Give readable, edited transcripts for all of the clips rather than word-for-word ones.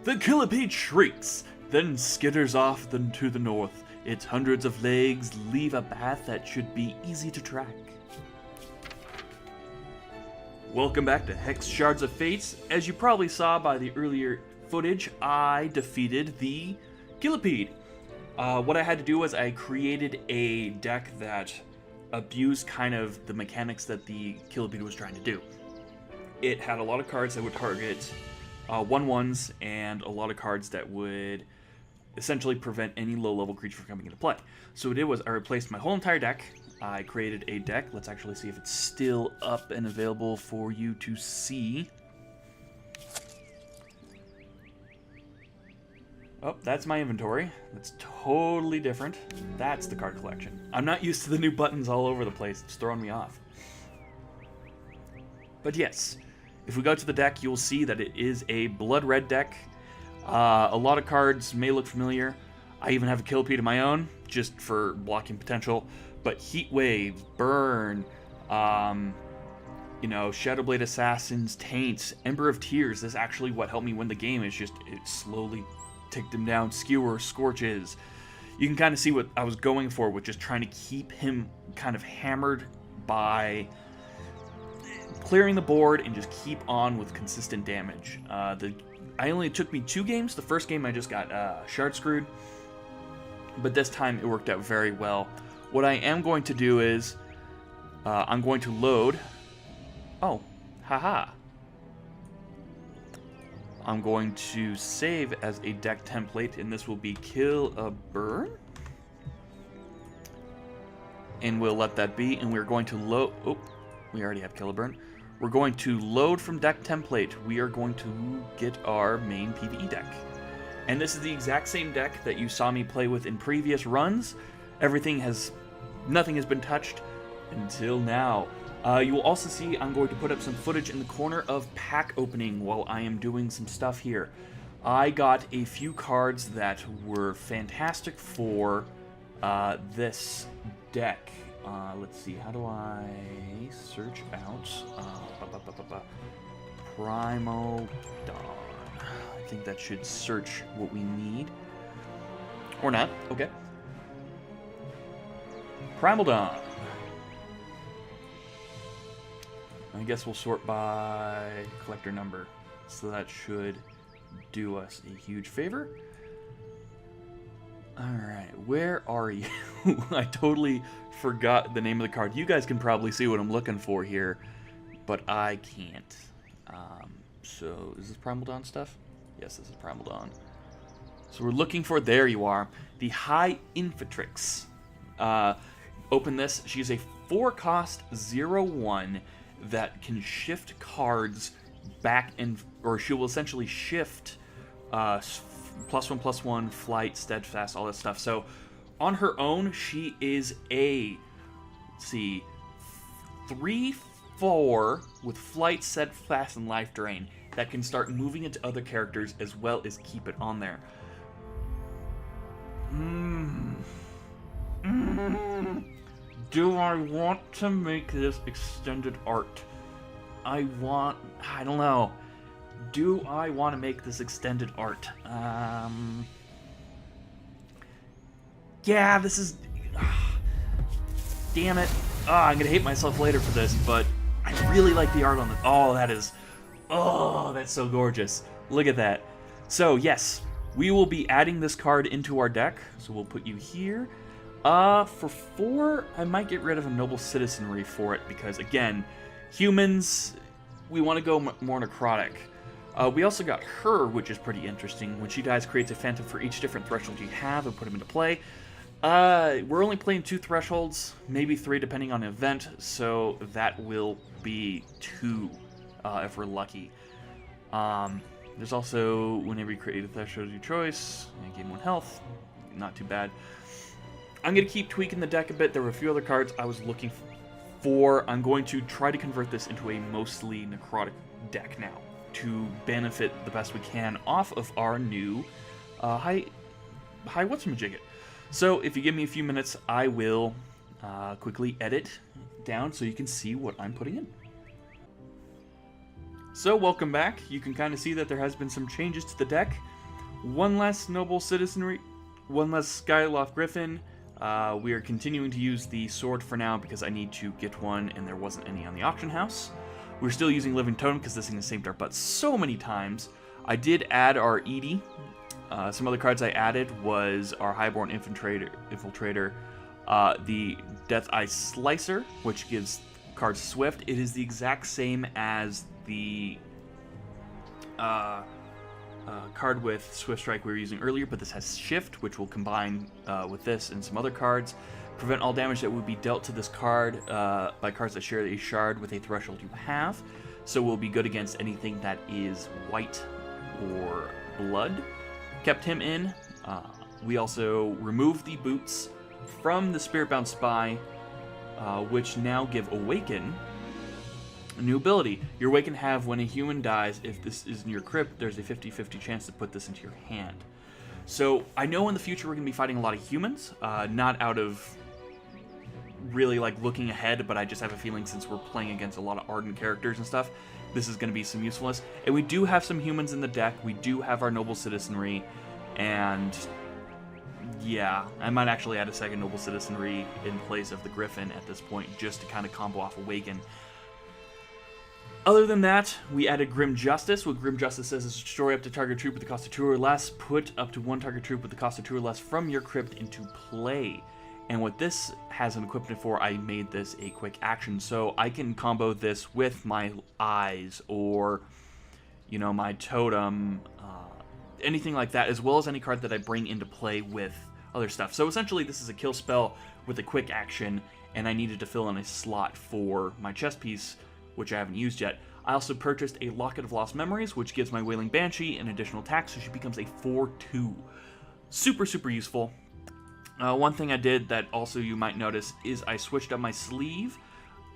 The Killipede shrieks, then skitters off to the north. Its hundreds of legs leave a path that should be easy to track. Welcome back to Hex Shards of Fates. As you probably saw by the earlier footage, I defeated the Killipede. What I had to do was I created a deck that abused kind of the mechanics that the Killipede was trying to do. It had a lot of cards that would target 1/1s and a lot of cards that would essentially prevent any low-level creature from coming into play. So what I did was I replaced my whole entire deck. I created a deck. Let's actually see if it's still up and available for you to see. Oh, that's my inventory. That's totally different. That's the card collection. I'm not used to the new buttons all over the place. It's throwing me off. But yes, if we go to the deck, you'll see that it is a blood red deck. A lot of cards may look familiar. I even have a Killipede of my own, just for blocking potential. But Heat Wave, Burn, Shadowblade Assassins, Taint, Ember of Tears. This is actually what helped me win the game. It's just, it slowly ticked him down. Skewer, Scorches. You can kind of see what I was going for with just trying to keep him kind of hammered by clearing the board and just keep on with consistent damage. I only took me 2 games. The first game I just got shard screwed, but this time it worked out very well. What I am going to do is I'm going to load. Oh, haha. I'm going to save as a deck template, and this will be Kill a Burn. And we'll let that be, and we're going to load. Oh, we already have Kill a Burn. We're going to load from deck template. We are going to get our main PvE deck. And this is the exact same deck that you saw me play with in previous runs. Nothing has been touched until now. You will also see I'm going to put up some footage in the corner of pack opening while I am doing some stuff here. I got a few cards that were fantastic for this deck. Let's see, how do I search out Primal Dawn? I think that should search what we need. Or not, okay. Primal Dawn. I guess we'll sort by collector number. So that should do us a huge favor. Alright, where are you? I totally forgot the name of the card. You guys can probably see what I'm looking for here, but I can't. So, is this Primal Dawn stuff? Yes, this is Primal Dawn. So we're looking for, there you are, the High Infiltrix. Open this. She's a 4-cost 0/1 that can shift cards back, or she will essentially shift +1/+1, flight, steadfast, all that stuff. So on her own, she is a, let's see, 3/4 with flight, steadfast, and life drain that can start moving into other characters as well as keep it on there. Do I want to make this extended art? I don't know. Do I want to make this extended art? Yeah, this is... damn it. I'm going to hate myself later for this, but I really like the art on it. Oh, that's so gorgeous. Look at that. So, yes, we will be adding this card into our deck. So we'll put you here. For 4, I might get rid of a Noble Citizenry for it, because, again, humans, we want to go more necrotic. We also got her, which is pretty interesting. When she dies, creates a phantom for each different threshold you have and put them into play. We're only playing 2 thresholds, maybe 3 depending on the event, so that will be 2 if we're lucky. There's also, whenever you create a threshold of your choice, you gain 1 health. Not too bad. I'm going to keep tweaking the deck a bit. There were a few other cards I was looking for. I'm going to try to convert this into a mostly necrotic deck now, to benefit the best we can off of our new high whatchamajigget. So if you give me a few minutes, I will quickly edit down so you can see what I'm putting in. So welcome back. You can kind of see that there has been some changes to the deck. One less noble citizenry, one less Skyloft Griffin. We are continuing to use the sword for now because I need to get one and there wasn't any on the auction house. We're still using Living Totem because this thing has saved our butt so many times. I did add our Edie. Some other cards I added was our Highborn Infiltrator, the Death Eye Slicer, which gives cards Swift. It is the exact same as the card with Swift Strike we were using earlier, but this has Shift, which will combine with this and some other cards. Prevent all damage that would be dealt to this card by cards that share a shard with a threshold you have. So will be good against anything that is white or blood. Kept him in. We also removed the boots from the Spiritbound Spy, which now give Awaken a new ability. Your Awaken have when a human dies, if this is in your crypt, there's a 50-50 chance to put this into your hand. So I know in the future we're going to be fighting a lot of humans, not out of really like looking ahead, but I just have a feeling since we're playing against a lot of Ardent characters and stuff, this is going to be some usefulness. And we do have some humans in the deck. We do have our Noble Citizenry, and yeah, I might actually add a second Noble Citizenry in place of the Griffin at this point, just to kind of combo off Awaken. Other than that, we added Grim Justice. What Grim Justice says is destroy up to target troop with the cost of 2 or less. Put up to 1 target troop with the cost of 2 or less from your crypt into play. And what this has an equipment for, I made this a quick action. So I can combo this with my eyes or, you know, my totem, anything like that, as well as any card that I bring into play with other stuff. So essentially this is a kill spell with a quick action, and I needed to fill in a slot for my chess piece, which I haven't used yet. I also purchased a Locket of Lost Memories, which gives my Wailing Banshee an additional attack, so she becomes a 4/2. Super, super useful. One thing I did that also you might notice is I switched up my sleeve.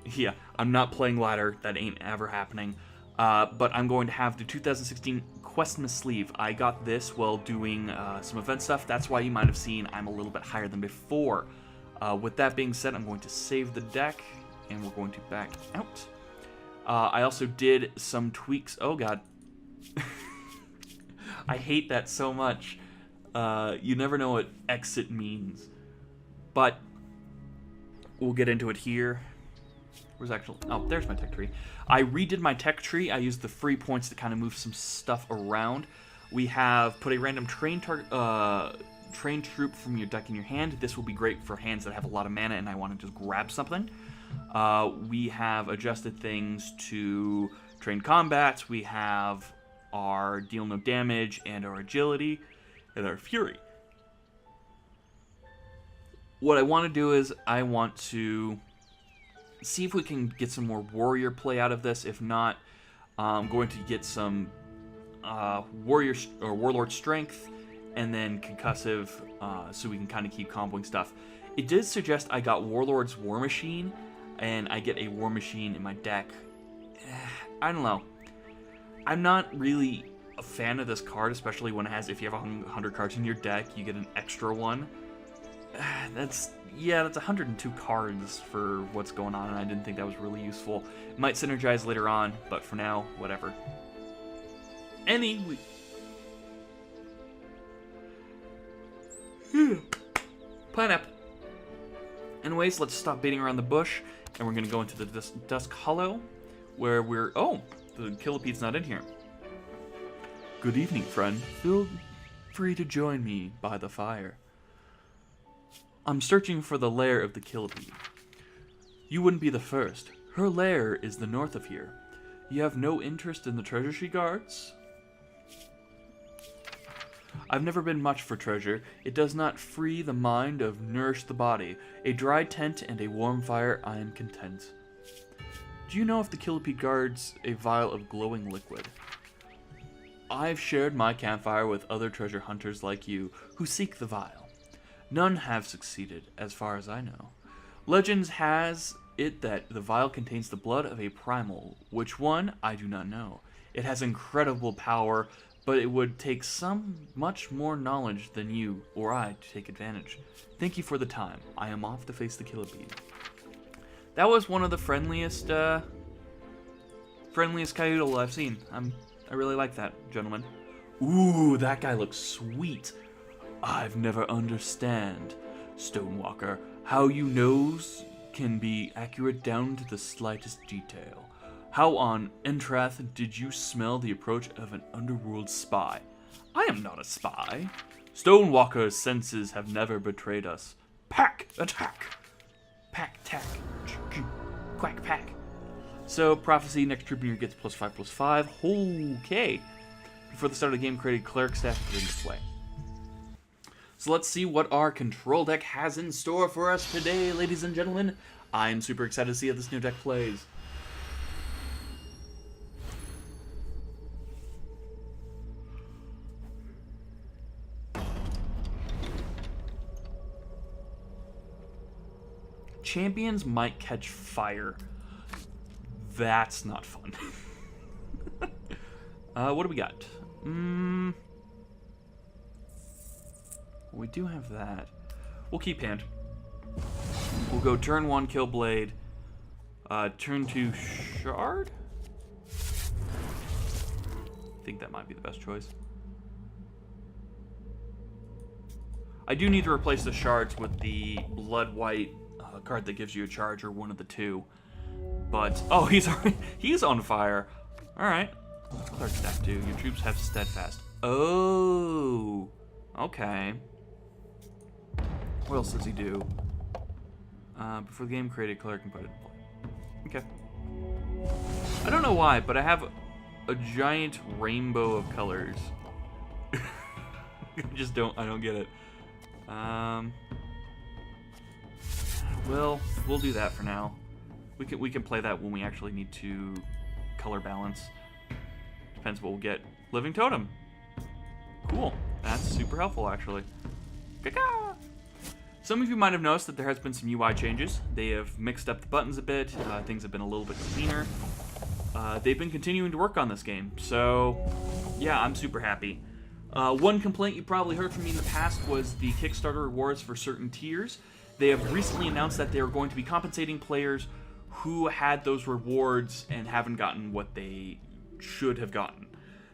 Yeah, I'm not playing ladder. That ain't ever happening. But I'm going to have the 2016 Questmas sleeve. I got this while doing some event stuff. That's why you might have seen I'm a little bit higher than before. With that being said, I'm going to save the deck, and we're going to back out. I also did some tweaks. Oh, God. I hate that so much. You never know what exit means. But we'll get into it here. Where's actually... Oh, there's my tech tree. I redid my tech tree. I used the free points to kind of move some stuff around. We have put a random train troop from your deck in your hand. This will be great for hands that have a lot of mana and I want to just grab something. We have adjusted things to train combat. We have our deal no damage and our agility and our fury. What I want to do is I want to see if we can get some more warrior play out of this. If not, I'm going to get some warrior or warlord strength and then concussive, so we can kind of keep comboing stuff. It did suggest I got Warlord's War Machine, and I get a War Machine in my deck. I don't know. I'm not really a fan of this card, especially when it has, if you have 100 cards in your deck, you get an extra one. That's 102 cards for what's going on, and I didn't think that was really useful. It might synergize later on, but for now, whatever. Pineapple. Anyways, let's stop beating around the bush, and we're going to go into the Dusk Hollow, where we're... Oh, the Killipede's not in here. Good evening, friend. Feel free to join me by the fire. I'm searching for the lair of the Killipede. You wouldn't be the first. Her lair is the north of here. You have no interest in the treasure she guards? I've never been much for treasure. It does not free the mind or nourish the body. A dry tent and a warm fire, I am content. Do you know if the Killipede guards a vial of glowing liquid? I've shared my campfire with other treasure hunters like you, who seek the vial. None have succeeded, as far as I know. Legends has it that the vial contains the blood of a primal. Which one, I do not know. It has incredible power, but it would take much more knowledge than you or I to take advantage. Thank you for the time. I am off to face the Killipede. That was one of the friendliest Caiutl I've seen. I really like that, gentlemen. Ooh, that guy looks sweet. I've never understand, Stonewalker, how you knows can be accurate down to the slightest detail. How on Entrath did you smell the approach of an underworld spy? I am not a spy. Stonewalker's senses have never betrayed us. Pack! Attack! Pack, tack. Quack, pack. So, Prophecy, next troop unit gets +5/+5. Okay. Before the start of the game, created cleric staff put into play. So let's see what our control deck has in store for us today, ladies and gentlemen. I'm super excited to see how this new deck plays. Champions might catch fire. That's not fun. What do we got? We do have that. We'll keep hand. We'll go turn 1, kill Blade. Turn 2, Shard? I think that might be the best choice. I do need to replace the Shards with the Blood White card that gives you a charge, or one of the two. But, oh, he's on fire. Alright. Cleric staff 2. Your troops have steadfast. Oh. Okay. What else does he do? Before the game created, cleric can put it in play. Okay. I don't know why, but I have a giant rainbow of colors. I don't get it. Well, we'll do that for now. We can play that when we actually need to color balance. Depends what we'll get. Living Totem. Cool. That's super helpful, actually. Caca! Some of you might have noticed that there has been some UI changes. They have mixed up the buttons a bit. Things have been a little bit cleaner. They've been continuing to work on this game. So, yeah, I'm super happy. One complaint you probably heard from me in the past was the Kickstarter rewards for certain tiers. They have recently announced that they are going to be compensating players who had those rewards and haven't gotten what they should have gotten.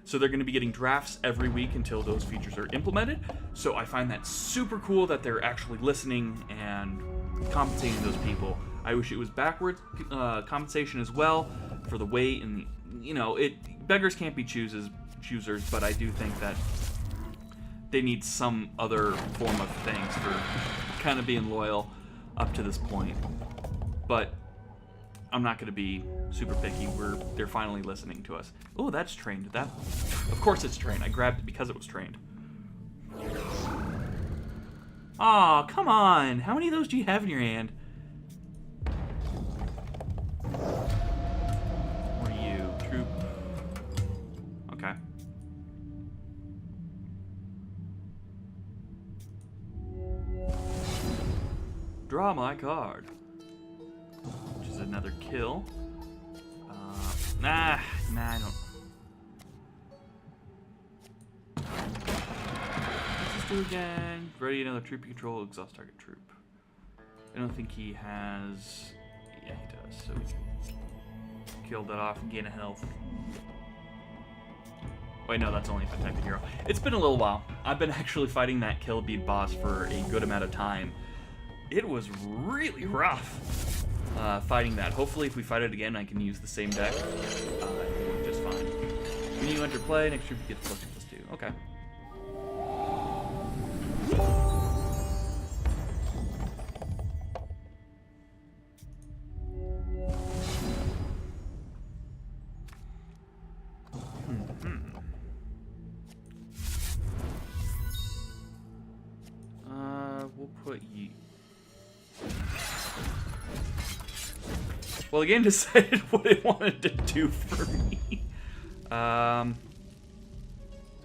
So they're going to be getting drafts every week until those features are implemented. So I find that super cool that they're actually listening and compensating those people. I wish it was backwards compensation as well for the wait, and beggars can't be choosers, but I do think that they need some other form of thanks for kind of being loyal up to this point. But I'm not going to be super picky. They're finally listening to us. Oh, that's trained. Of course it's trained. I grabbed it because it was trained. Aw, come on. How many of those do you have in your hand? What are you? Troop? Okay. Draw my card. Which is another kill. Nah, I don't. Let's do again. Ready another troop you control, exhaust target troop. I don't think he has. Yeah, he does. So we can kill that off and gain a health. Wait, no, that's only if I type the hero. It's been a little while. I've been actually fighting that kill beat boss for a good amount of time. It was really rough fighting that. Hopefully, if we fight it again, I can use the same deck. It'll work just fine. When you enter play, next troop gets +2/+2. Okay. We'll put you. Well, the game decided what it wanted to do for me. Do I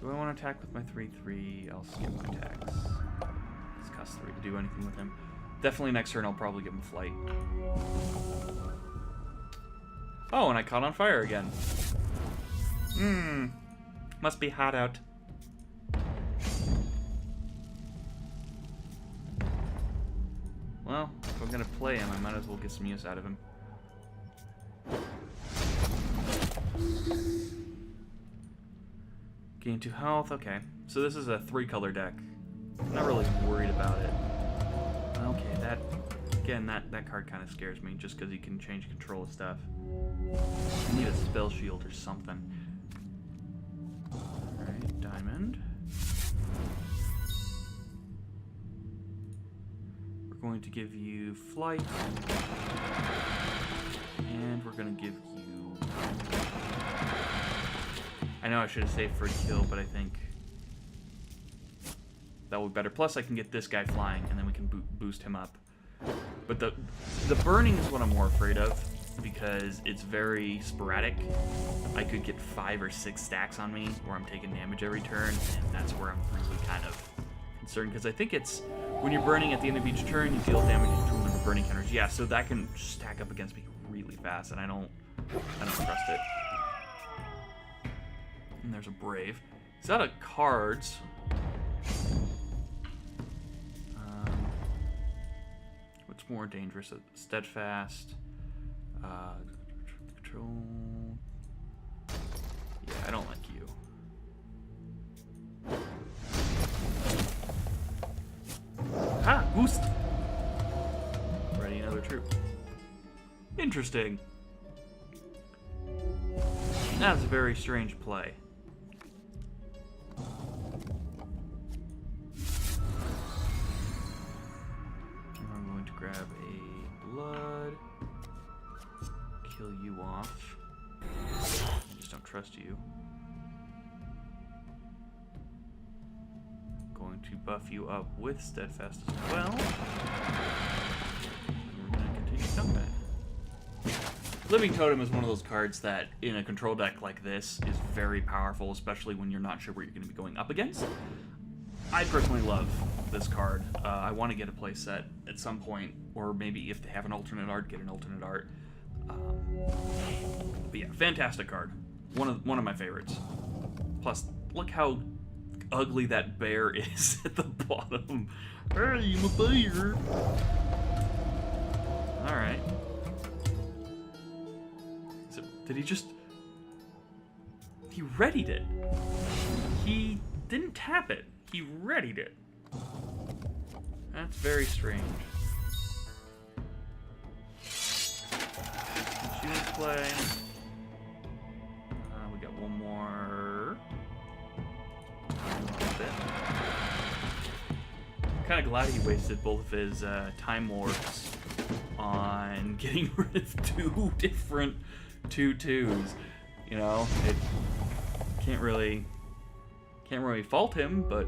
want to attack with my 3/3? I'll skip my attacks. It's cost 3 to do anything with him. Definitely next turn I'll probably give him flight. Oh, and I caught on fire again. Must be hot out. Well, if I'm gonna play him, I might as well get some use out of him. Gain 2 health. Okay. So this is a 3-color deck. Not really worried about it. Okay, that... Again, that card kind of scares me, just because you can change control of stuff. I need a spell shield or something. Alright, diamond. We're going to give you flight. And we're going to give you... I know I should have saved for a kill, but I think that would be better. Plus, I can get this guy flying, and then we can boost him up. But the burning is what I'm more afraid of, because it's very sporadic. I could get 5 or 6 stacks on me, where I'm taking damage every turn, and that's where I'm really kind of concerned, because I think it's when you're burning at the end of each turn, you deal damage to one of the burning counters. Yeah, so that can stack up against me really fast, and I don't trust it. And there's a Brave. He's out of cards. What's more dangerous? Steadfast. Control. Yeah, I don't like you. Ah, boost! Ready another troop. Interesting. That's a very strange play. I'm going to grab a blood. Kill you off. I just don't trust you. Going to buff you up with Steadfast as well. And we're going to continue combat. Living Totem is one of those cards that, in a control deck like this, is very powerful, especially when you're not sure what you're going to be going up against. I personally love this card. I want to get a play set at some point, or maybe if they have an alternate art, get an alternate art. But yeah, fantastic card. One of my favorites. Plus, look how ugly that bear is at the bottom. Hey, I'm a bear. All right. So, did he just? He readied it. He didn't tap it. He readied it. That's very strange. She wants to play. We got one more. I'm kind of glad he wasted both of his time warps on getting rid of 2 different 2/2s. You know, it can't really fault him, but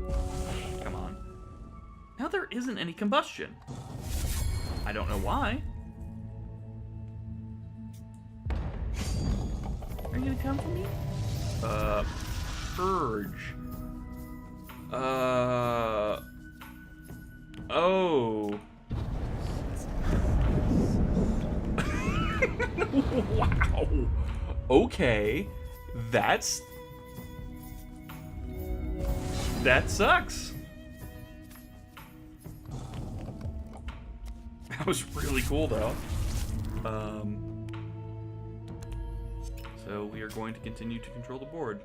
come on. Now there isn't any combustion. I don't know why. Are you gonna come for me? Purge. Oh. Wow. Okay. That sucks. That was really cool, though. So we are going to continue to control the board.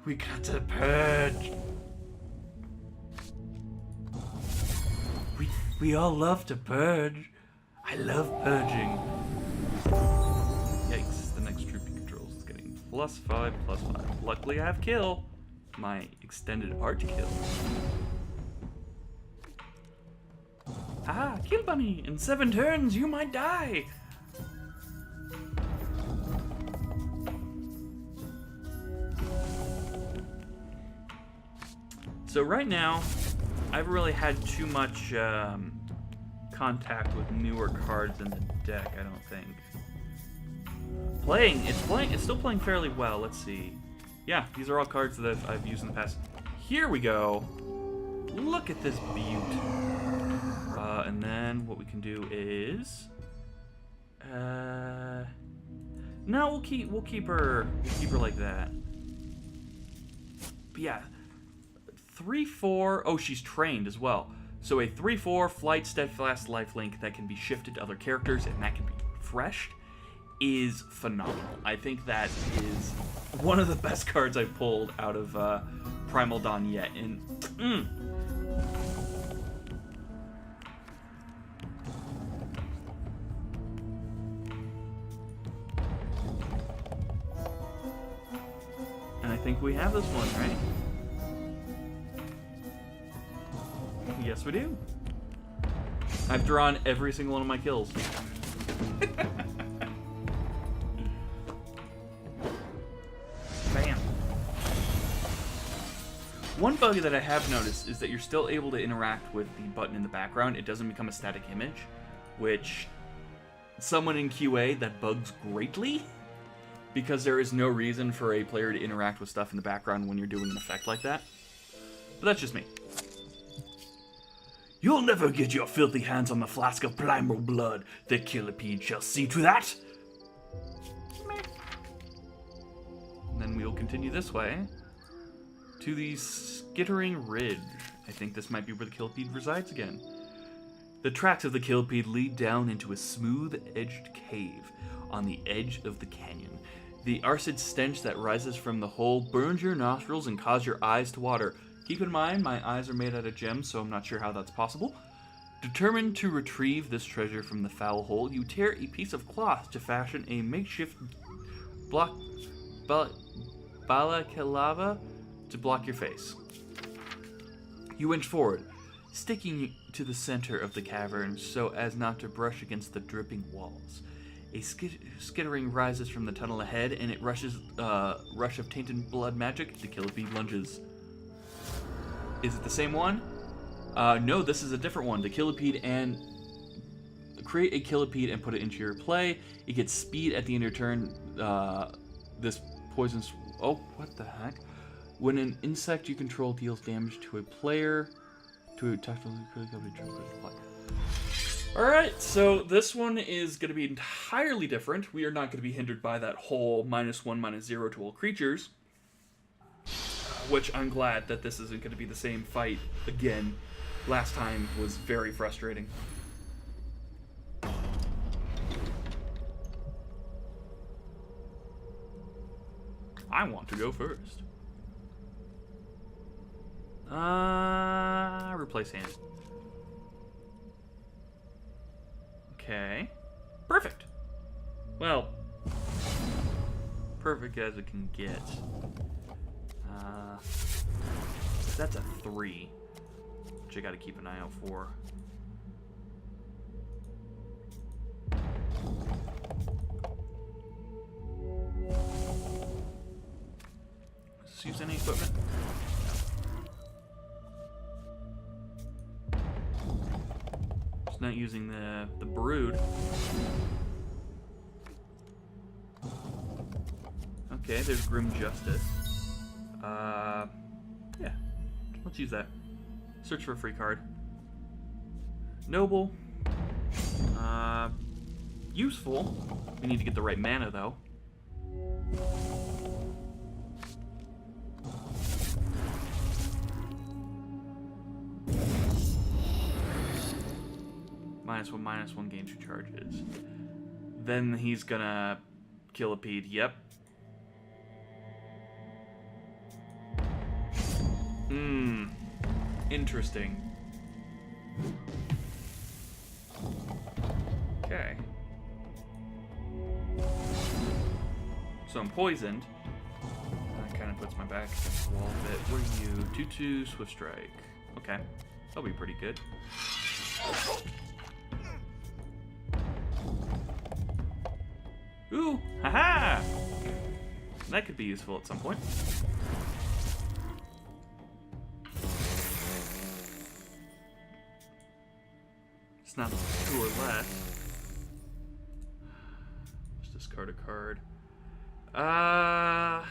We got to purge. We all love to purge. I love purging. Yikes, the next troop he controls is getting +5/+5. Luckily I have kill. My extended art kill. Ah, kill bunny! In 7 turns you might die! So right now, I haven't really had too much contact with newer cards in the deck, I don't think. It's still playing fairly well. Let's see. Yeah, these are all cards that I've used in the past. Here we go. Look at this beaut. And then what we can do is, no, we'll keep her like that. But yeah, 3/4. Oh, she's trained as well. So a 3/4 flight steadfast lifelink that can be shifted to other characters, and that can be refreshed is phenomenal. I think that is one of the best cards I've pulled out of Primal Dawn yet. And and I think we have this one, right? Yes, we do. I've drawn every single one of my kills. Bam. One bug that I have noticed is that you're still able to interact with the button in the background. It doesn't become a static image, which someone in QA, that bugs greatly, because there is no reason for a player to interact with stuff in the background when you're doing an effect like that. But that's just me. You'll never get your filthy hands on the flask of primal blood. The Killipede shall see to that. And then we'll continue this way to the Skittering Ridge. I think this might be where the Killipede resides again. The tracks of the Killipede lead down into a smooth-edged cave on the edge of the canyon. The acid stench that rises from the hole burns your nostrils and causes your eyes to water. Keep in mind, my eyes are made out of gems, so I'm not sure how that's possible. Determined to retrieve this treasure from the foul hole, you tear a piece of cloth to fashion a makeshift balaclava to block your face. You inch forward, sticking to the center of the cavern so as not to brush against the dripping walls. A skittering rises from the tunnel ahead, and it rush of tainted blood magic. The Killipede lunges. Is it the same one? No, this is a different one. The Killipede and... Create a Killipede and put it into your play. It gets speed at the end of your turn. This poisons... Oh, what the heck? When an insect you control deals damage to a player... Alright, so this one is going to be entirely different. We are not going to be hindered by that whole -1/-0 to all creatures. Which I'm glad that this isn't going to be the same fight again. Last time was very frustrating. I want to go first. Replace hand. Okay. Perfect. Well, perfect as it can get. That's a 3, which I gotta keep an eye out for. Does this use any equipment? No. It's not using the brood. Okay, there's Grim Justice. Yeah. Let's use that. Search for a free card. Noble. Useful. We need to get the right mana, though. -1/-1, gain 2 charges. Then he's gonna Killipede. Yep. Interesting. Okay. So I'm poisoned. That kind of puts my back against the wall a bit. What are you? 2/2 Swift Strike. Okay. That'll be pretty good. Ooh! Haha! That could be useful at some point. It's not 2 or less. Let's discard a card. That's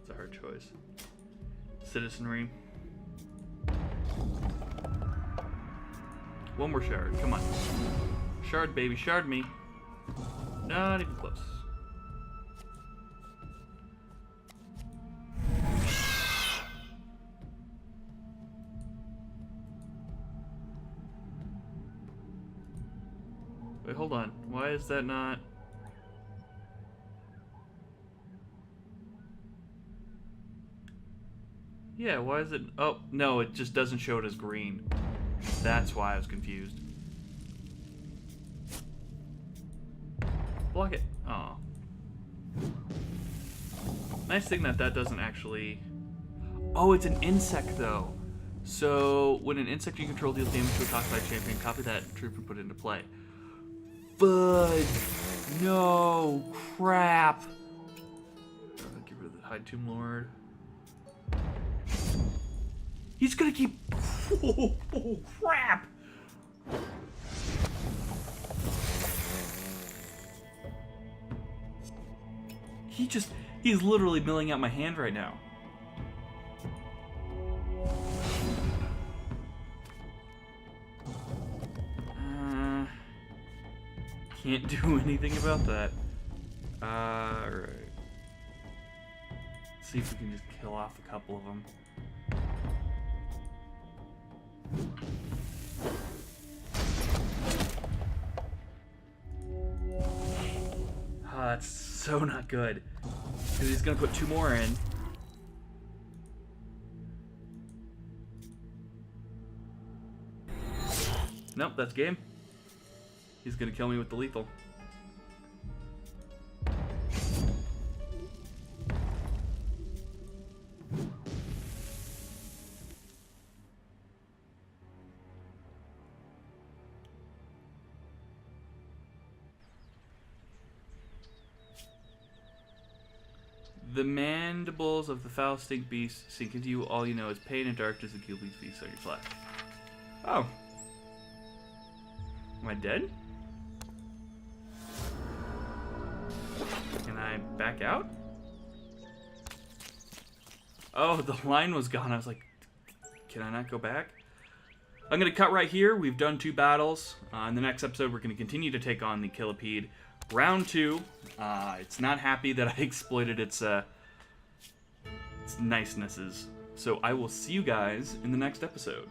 a hard choice. Citizenry. One more shard. Come on. Shard, baby. Shard me. Not even close. is that not... Yeah, why is it... Oh, no, it just doesn't show it as green. That's why I was confused. Block it. Oh. Nice thing that that doesn't actually... Oh, it's an insect, though. So, when an insect you control deals damage to a classified champion, copy that troop and put it into play. Fudge! No! Crap! Get rid of the Hide Tomb Lord. He's gonna keep... Oh, crap! He's literally milling out my hand right now. Can't do anything about that. Alright. See if we can just kill off a couple of them. That's so not good. Because he's going to put 2 more in. Nope, that's game. He's going to kill me with the lethal. The mandibles of the foul stink beast sink into you. All you know is pain and darkness and Gilby's feast on your flesh. Oh. Am I dead? Can I back out? Oh, the line was gone. I was like, can I not go back? I'm going to cut right here. We've done 2 battles. In the next episode, we're going to continue to take on the Killipede. Round 2. It's not happy that I exploited its nicenesses. So I will see you guys in the next episode.